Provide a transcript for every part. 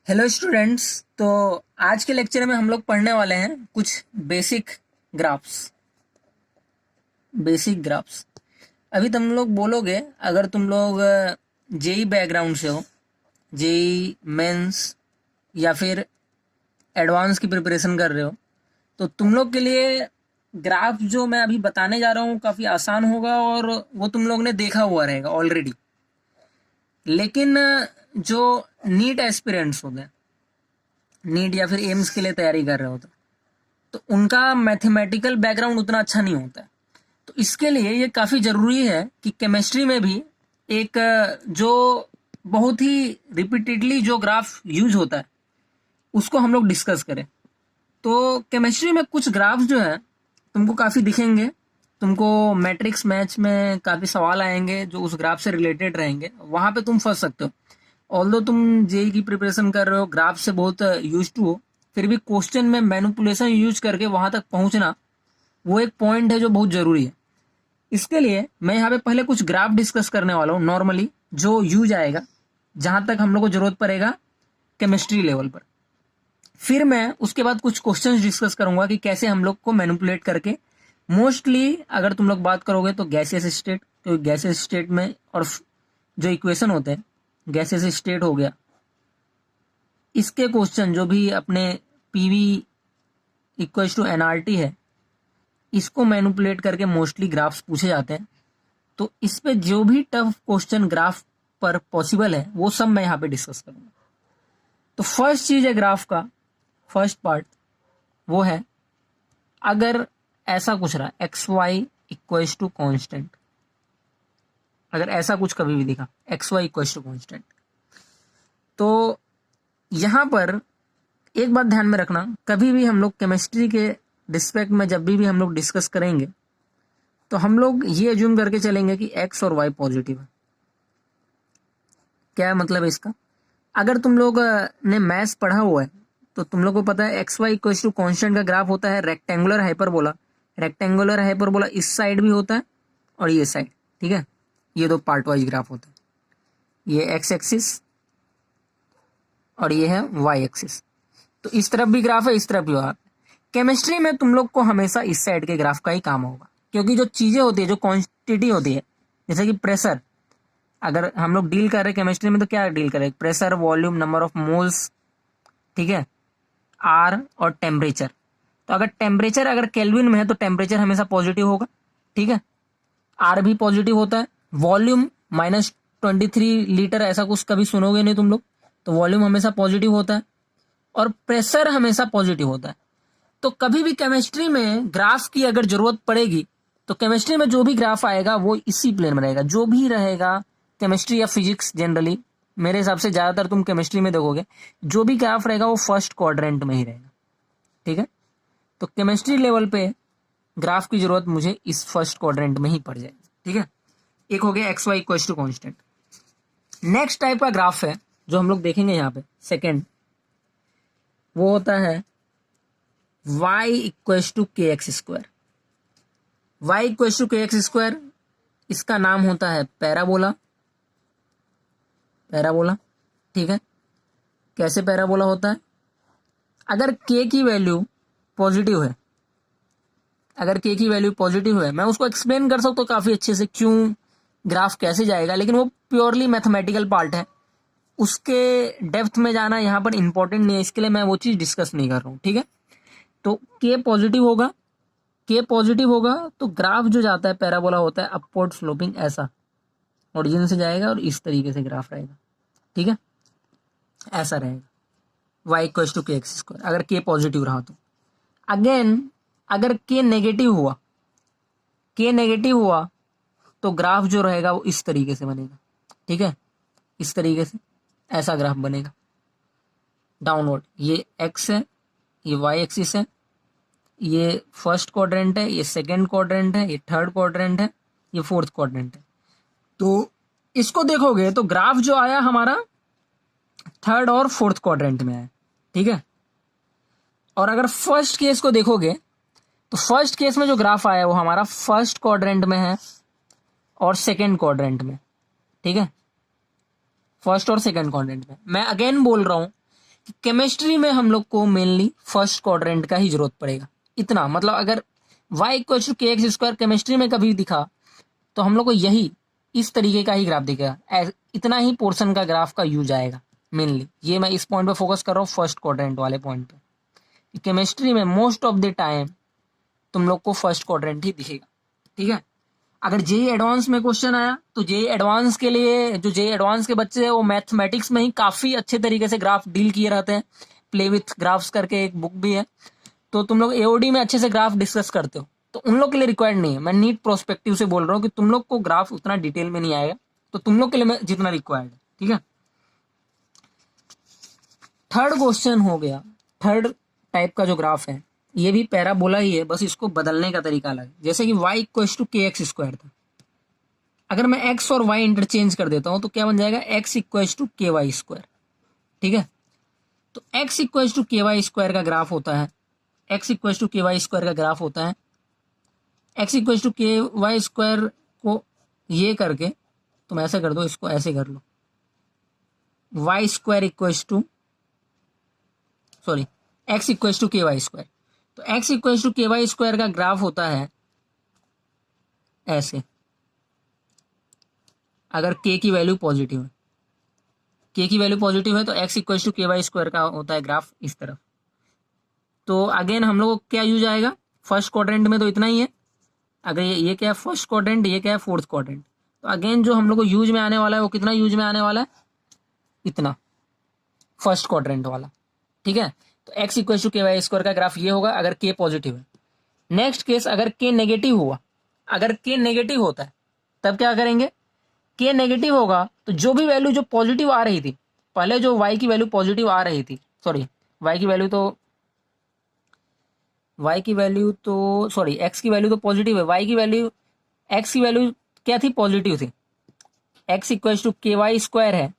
Hello students. तो आज के लेक्चर में हम लोग पढ़ने वाले हैं कुछ ग्राफ्स बेसिक ग्राफ्स। अभी तुम लोग बोलोगे, अगर तुम लोग जेई बैकग्राउंड से हो, जेई मेंस या फिर एडवांस की प्रिपरेशन कर रहे हो, तो तुम लोग के लिए ग्राफ जो मैं अभी बताने जा रहा हूँ काफ़ी आसान होगा और वो तुम लोग ने देखा हुआ रहेगा ऑलरेडी। लेकिन जो नीट एस्पिरेंट्स होते हैं, नीट या फिर एम्स के लिए तैयारी कर रहे होते हैं, तो उनका मैथमेटिकल बैकग्राउंड उतना अच्छा नहीं होता है। तो इसके लिए ये काफ़ी ज़रूरी है कि केमिस्ट्री में भी एक जो बहुत ही रिपीटेडली जो ग्राफ यूज होता है उसको हम लोग डिस्कस करें। तो केमिस्ट्री में कुछ ग्राफ जो है तुमको काफ़ी दिखेंगे, तुमको मैट्रिक्स मैच में काफ़ी सवाल आएंगे जो उस ग्राफ से रिलेटेड रहेंगे, वहाँ पे तुम फंस सकते हो। ऑल्दो तुम जेई की प्रिपरेशन कर रहे हो, ग्राफ से बहुत यूज टू हो, फिर भी क्वेश्चन में मैनिपुलेशन यूज करके वहां तक पहुंचना वो एक पॉइंट है जो बहुत जरूरी है। इसके लिए मैं यहाँ पे पहले कुछ ग्राफ डिस्कस करने वाला हूँ नॉर्मली, जो यूज आएगा जहां तक हम लोग को जरूरत पड़ेगा केमिस्ट्री लेवल पर। फिर मैं उसके बाद कुछ क्वेश्चंस डिस्कस करूंगा कि कैसे हम लोग को मैनिपुलेट करके, मोस्टली अगर तुम लोग बात करोगे तो गैसियस स्टेट, तो गैसियस स्टेट में और जो इक्वेशन होते हैं, गैसियस स्टेट हो गया, इसके क्वेश्चन जो भी अपने पीवी इक्वल्स टू एनआरटी है, इसको मैनिपुलेट करके मोस्टली ग्राफ्स पूछे जाते हैं। तो इस पे जो भी टफ क्वेश्चन ग्राफ पर पॉसिबल है वो सब मैं यहाँ पे डिस्कस करूंगा। तो फर्स्ट चीज है ग्राफ का, फर्स्ट पार्ट वो है, अगर ऐसा कुछ रहा x y equals to constant, अगर ऐसा कुछ कभी भी दिखा x y equals to constant, तो यहाँ पर एक बात ध्यान में रखना, कभी भी हम लोग केमिस्ट्री के रिस्पेक्ट में जब भी हम लोग डिस्कस करेंगे तो हम लोग ये एज्यूम करके चलेंगे कि एक्स और वाई पॉजिटिव है। क्या मतलब है इसका? अगर तुम लोग ने मैथ्स पढ़ा हुआ है तो तुम लोग को पता है x y equal to constant का ग्राफ होता है रेक्टेंगुलर हाइपरबोला। रेक्टेंगुलर हाइपरबोला इस साइड भी होता है और ये साइड, ठीक है, ये दो पार्ट वाइज ग्राफ होता है, ये एक्स एक्सिस और ये है वाई एक्सिस। तो इस तरफ भी ग्राफ है, इस तरफ भी होगा। केमिस्ट्री में तुम लोग को हमेशा इस साइड के ग्राफ का ही काम होगा, क्योंकि जो चीजें होती है, जो क्वांटिटी होती है, जैसे कि प्रेशर, अगर हम लोग डील कर रहे हैं केमिस्ट्री में तो क्या डील करें? Pressure, volume, number of moles, ठीक है, आर और टेम्परेचर। तो अगर टेम्परेचर अगर केल्विन में है तो टेम्परेचर हमेशा पॉजिटिव होगा, ठीक है, आर भी पॉजिटिव होता है। वॉल्यूम -23 लीटर ऐसा कुछ कभी सुनोगे नहीं तुम लोग, तो वॉल्यूम हमेशा पॉजिटिव होता है और प्रेशर हमेशा पॉजिटिव होता है। तो कभी भी केमिस्ट्री में ग्राफ की अगर जरूरत पड़ेगी तो केमिस्ट्री में जो भी ग्राफ आएगा वो इसी प्लेन में रहेगा। जो भी रहेगा केमिस्ट्री या फिजिक्स, जनरली मेरे हिसाब से ज्यादातर तुम केमिस्ट्री में देखोगे, जो भी ग्राफ रहेगा वो फर्स्ट क्वाड्रेंट में ही रहेगा, ठीक है। तो केमिस्ट्री लेवल पे ग्राफ की जरूरत मुझे इस फर्स्ट क्वाड्रेंट में ही पड़ जाएगी, ठीक है। एक हो गया x y equal to constant. Next type का ग्राफ है जो हम लोग देखेंगे यहाँ पे, सेकेंड, वो होता है y equals to k x square. y equals to k x square, इसका नाम होता है पैराबोला। पैराबोला, ठीक है। कैसे पैराबोला होता है? अगर k की वैल्यू पॉजिटिव है, अगर k की वैल्यू पॉजिटिव है, मैं उसको एक्सप्लेन कर सकता हूँ काफी अच्छे से क्यों ग्राफ कैसे जाएगा, लेकिन वो प्योरली मैथमेटिकल पार्ट है, उसके डेप्थ में जाना यहाँ पर इंपॉर्टेंट नहीं है, इसके लिए मैं वो चीज डिस्कस नहीं कर रहा हूँ, ठीक है। तो के पॉजिटिव होगा, के पॉजिटिव होगा तो ग्राफ जो जाता है पैराबोला होता है अपवर्ड स्लोपिंग, ऐसा ओरिजिन से जाएगा और इस तरीके से ग्राफ रहेगा, ठीक है, ऐसा रहेगा y equals to k x square, अगर के पॉजिटिव रहा तो। अगेन अगर के नेगेटिव हुआ, के नेगेटिव हुआ तो ग्राफ जो रहेगा वो इस तरीके से बनेगा, ठीक है, इस तरीके से ऐसा ग्राफ बनेगा डाउनवर्ड। ये x है, ये y एक्सिस है, ये फर्स्ट क्वाड्रेंट है, ये सेकंड क्वाड्रेंट है, ये थर्ड क्वाड्रेंट है, ये फोर्थ क्वाड्रेंट है। तो इसको देखोगे तो ग्राफ जो आया हमारा थर्ड और फोर्थ क्वाड्रेंट में है, ठीक है। और अगर फर्स्ट केस को देखोगे तो फर्स्ट केस में जो ग्राफ आया वो हमारा फर्स्ट क्वाड्रेंट में है और सेकंड क्वाड्रेंट में, ठीक है, फर्स्ट और सेकंड क्वाड्रेंट में। मैं अगेन बोल रहा हूं केमिस्ट्री में हम लोग को मेनली फर्स्ट क्वाड्रेंट का ही जरूरत पड़ेगा। इतना मतलब अगर y equal to k x square chemistry में कभी दिखा तो हम लोग को यही इस तरीके का ही ग्राफ दिखेगा। इतना ही पोर्शन का ग्राफ का यूज आएगा मेनली। ये मैं इस पॉइंट पे फोकस कर रहा हूँ, फर्स्ट क्वाड्रेंट वाले पॉइंट पे। केमिस्ट्री में मोस्ट ऑफ द टाइम तुम लोग को फर्स्ट क्वाड्रेंट ही दिखेगा, ठीक है। अगर जेई एडवांस में क्वेश्चन आया तो जेई एडवांस के लिए, जो जेई एडवांस के बच्चे हैं वो मैथमेटिक्स में ही काफी अच्छे तरीके से ग्राफ डील किए रहते हैं। प्ले विथ ग्राफ्स करके एक बुक भी है, तो तुम लोग एओडी में अच्छे से ग्राफ डिस्कस करते हो, तो उन लोग के लिए रिक्वायर्ड नहीं है। मैं नीट प्रोस्पेक्टिव से बोल रहा हूँ कि तुम लोग को ग्राफ उतना डिटेल में नहीं आएगा, तो तुम लोग के लिए मैं जितना रिक्वायर्ड है, ठीक है। थर्ड क्वेश्चन हो गया, थर्ड टाइप का जो ग्राफ है ये भी पैराबोला ही है, बस इसको बदलने का तरीका अलग है। जैसे कि y equal to k x square था, अगर मैं x और y इंटरचेंज कर देता हूं तो क्या बन जाएगा, x equal to k y square, ठीक है। तो x equal to k y square का ग्राफ होता है, x equal to k y square का ग्राफ होता है, x equal to k y square को ये करके तुम ऐसे कर दो, इसको ऐसे कर लो, y square equal to x equal to k y square. तो x equal to k y square का ग्राफ होता है ऐसे, अगर k की वैल्यू पॉजिटिव है, k की वैल्यू पॉजिटिव है तो x equal to k y square का होता है ग्राफ इस तरफ। तो अगेन हम लोग को क्या यूज आएगा, फर्स्ट क्वाड्रेंट में तो इतना ही है। अगर ये क्या है फर्स्ट क्वाड्रेंट, ये क्या है फोर्थ क्वाड्रेंट, तो अगेन जो हम लोग को यूज में आने वाला है वो कितना यूज में आने वाला है, इतना, फर्स्ट क्वाड्रेंट वाला, ठीक है। तो x equal to k y square का ग्राफ ये होगा अगर k पॉजिटिव है। नेक्स्ट केस अगर k नेगेटिव हुआ, अगर k नेगेटिव होता है तब क्या करेंगे, k नेगेटिव होगा तो जो भी वैल्यू जो पॉजिटिव आ रही थी, पहले जो y की वैल्यू पॉजिटिव आ रही थी, y की वैल्यू तो x की वैल्यू तो पॉजिटिव है, x की वैल्यू क्या थी, पॉजिटिव थी। x equal to k y square है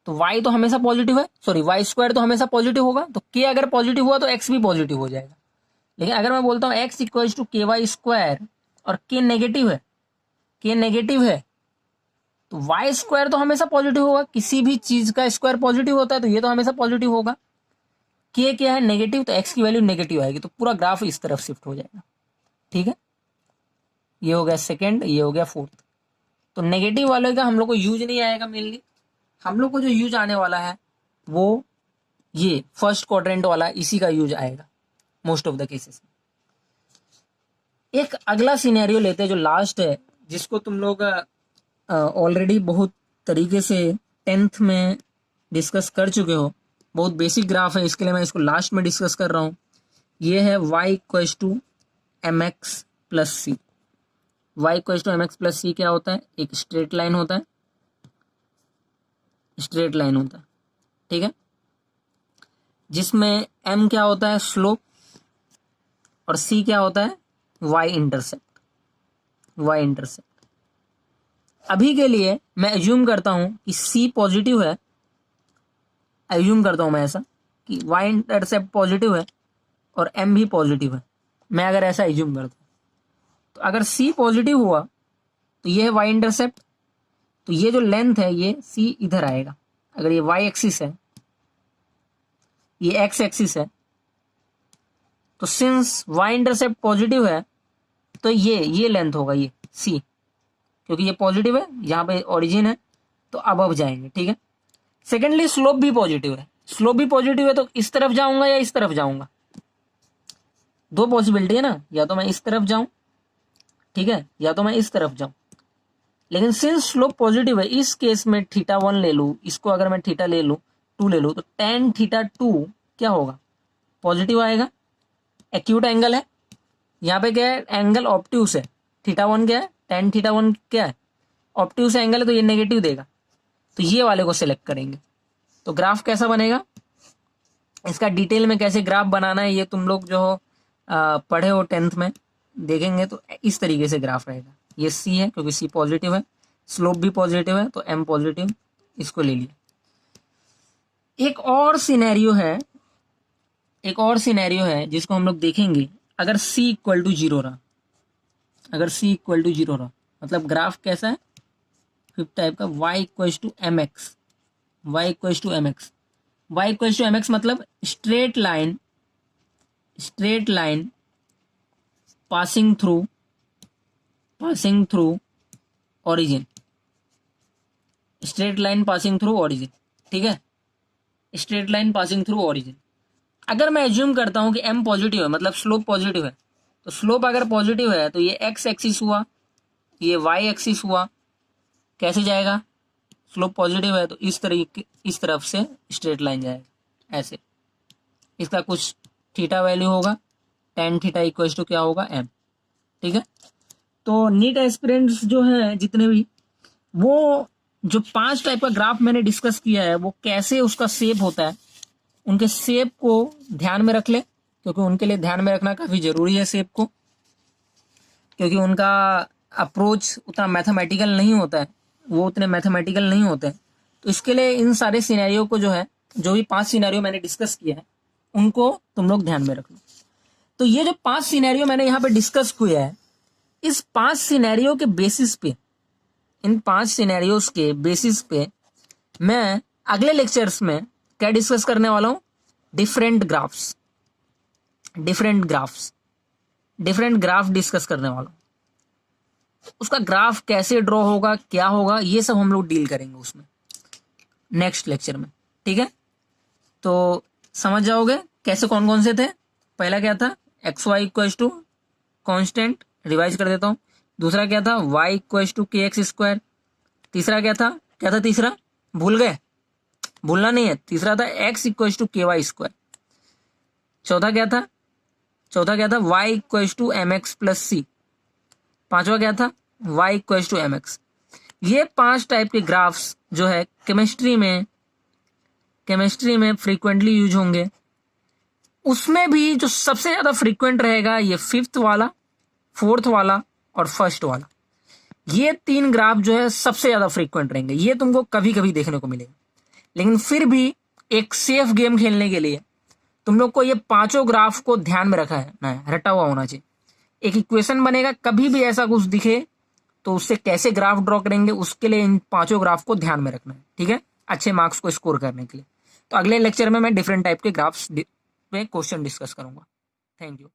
तो y तो हमेशा पॉजिटिव है, y स्क्वायर तो हमेशा पॉजिटिव होगा, तो k अगर पॉजिटिव हुआ तो x भी पॉजिटिव हो जाएगा। लेकिन अगर मैं बोलता हूँ x equal to k y square और k नेगेटिव है तो y स्क्वायर तो हमेशा पॉजिटिव होगा, किसी भी चीज का स्क्वायर पॉजिटिव होता है तो ये तो हमेशा पॉजिटिव होगा। k क्या है, नेगेटिव, तो x की वैल्यू नेगेटिव आएगी, तो पूरा ग्राफ इस तरफ शिफ्ट हो जाएगा, ठीक है। ये हो गया सेकंड, ये हो गया फोर्थ। तो नेगेटिव वाले का हम लोग को यूज नहीं आएगा मेनली, हम लोग को जो यूज आने वाला है वो ये फर्स्ट क्वाड्रेंट वाला, इसी का यूज आएगा मोस्ट ऑफ द केसेस में। एक अगला सिनेरियो लेते हैं जो लास्ट है, जिसको तुम लोग ऑलरेडी बहुत तरीके से 10th में डिस्कस कर चुके हो, बहुत बेसिक ग्राफ है, इसके लिए मैं इसको लास्ट में डिस्कस कर रहा हूँ। ये है y equal to m x plus c. y equal to m x plus c क्या होता है, एक स्ट्रेट लाइन होता है, ठीक है, जिसमें m क्या होता है, स्लोप, और c क्या होता है, y इंटरसेप्ट। अभी के लिए मैं एज्यूम करता हूं कि c पॉजिटिव है, एज्यूम करता हूं मैं ऐसा कि y इंटरसेप्ट पॉजिटिव है और m भी पॉजिटिव है। मैं अगर ऐसा एज्यूम करता हूं तो अगर c पॉजिटिव हुआ तो ये है y इंटरसेप्ट, तो ये जो लेंथ है ये c इधर आएगा। अगर ये y एक्सिस है, ये x एक्सिस है, तो सिंस y इंटरसेप्ट पॉजिटिव है तो ये लेंथ होगा ये c, क्योंकि ये पॉजिटिव है, यहाँ पे ओरिजिन है तो अब जाएंगे, ठीक है। सेकेंडली स्लोप भी पॉजिटिव है, तो इस तरफ जाऊंगा या इस तरफ जाऊंगा, दो पॉसिबिलिटी है ना, या तो मैं इस तरफ जाऊं, ठीक है, या तो मैं इस तरफ जाऊं। लेकिन सिंस स्लोप पॉजिटिव है, इस केस में θ1 ले लूं, इसको अगर मैं थीटा ले लूं, 2 ले लूं, तो tan θ2 क्या होगा, पॉजिटिव आएगा। एक्यूट एंगल है, यहाँ पे क्या है, एंगल ऑब्ट्यूस है, θ1 क्या है, tan θ1 क्या है, ऑब्ट्यूस एंगल है, तो ये नेगेटिव देगा, तो ये वाले को सिलेक्ट करेंगे। तो ग्राफ कैसा बनेगा, इसका डिटेल में कैसे ग्राफ बनाना है ये तुम लोग जो पढ़े हो 10th में देखेंगे, तो इस तरीके से ग्राफ रहेगा। ये c है क्योंकि c पॉजिटिव है, स्लोप भी पॉजिटिव है तो m पॉजिटिव, इसको ले लिया। एक और सिनेरियो है जिसको हम लोग देखेंगे, अगर c इक्वल टू जीरो रहा, मतलब ग्राफ कैसा है, फिफ्थ टाइप का, y equal to m x, y equal to mx मतलब straight line passing through origin, straight line passing through origin, ठीक है, straight line passing through origin. अगर मैं एज्यूम करता हूं कि m पॉजिटिव है, मतलब स्लोप पॉजिटिव है, तो स्लोप अगर पॉजिटिव है तो ये x एक्सिस हुआ, ये y एक्सिस हुआ, कैसे जाएगा, स्लोप पॉजिटिव है तो इस तरफ से स्ट्रेट लाइन जाएगा ऐसे, इसका कुछ थीटा वैल्यू होगा, tan थीटा इक्वल टू क्या होगा m, ठीक है। तो नीट एस्पिरेंट्स जो हैं जितने भी, वो जो 5 टाइप का ग्राफ मैंने डिस्कस किया है वो कैसे उसका शेप होता है, उनके शेप को ध्यान में रख ले, क्योंकि उनके लिए ध्यान में रखना काफ़ी ज़रूरी है शेप को, क्योंकि उनका अप्रोच उतना मैथमेटिकल नहीं होता है, वो उतने मैथमेटिकल नहीं होते हैं। तो इसके लिए इन सारे सिनेरियो को जो है, जो भी 5 सिनेरियो मैंने डिस्कस किया है उनको तुम लोग ध्यान में रख लो। तो ये जो 5 सिनेरियो मैंने यहाँ पे डिस्कस किया है, इस 5 सिनेरियो के बेसिस पे, इन 5 सिनेरियोज के बेसिस पे मैं अगले लेक्चर्स में क्या डिस्कस करने वाला हूँ, डिफरेंट ग्राफ डिस्कस करने वाला हूँ। उसका ग्राफ कैसे ड्रॉ होगा, क्या होगा, ये सब हम लोग डील करेंगे उसमें नेक्स्ट लेक्चर में, ठीक है। तो समझ जाओगे कैसे कौन कौन से थे। पहला क्या था, x y equal to constant, revise कर देता हूँ। दूसरा क्या था, y equal to k x square. तीसरा क्या था तीसरा, भूल गए, भूलना नहीं है, तीसरा था x equal to k y square. चौथा क्या था y equal to m x plus c. पांचवा क्या था, y equal to m x. ये 5 टाइप के ग्राफ्स जो है केमिस्ट्री में फ्रीक्वेंटली यूज होंगे। उसमें भी जो सबसे ज्यादा फ्रीक्वेंट रहेगा ये 5th वाला, 4th वाला और 1st वाला। ये 3 ग्राफ जो है सबसे ज्यादा फ्रीक्वेंट रहेंगे। ये तुमको कभी कभी देखने को मिलेगा, लेकिन फिर भी एक सेफ गेम खेलने के लिए तुम लोग को ये 5 ग्राफ को ध्यान में रखा है, रटा हुआ होना चाहिए। एक इक्वेशन बनेगा, कभी भी ऐसा कुछ दिखे तो उससे कैसे ग्राफ ड्रॉ करेंगे, उसके लिए इन 5 ग्राफ को ध्यान में रखना है, ठीक है, अच्छे मार्क्स को स्कोर करने के लिए। तो अगले लेक्चर में मैं डिफरेंट टाइप के ग्राफ्स पे क्वेश्चन डिस्कस करूंगा। Thank you.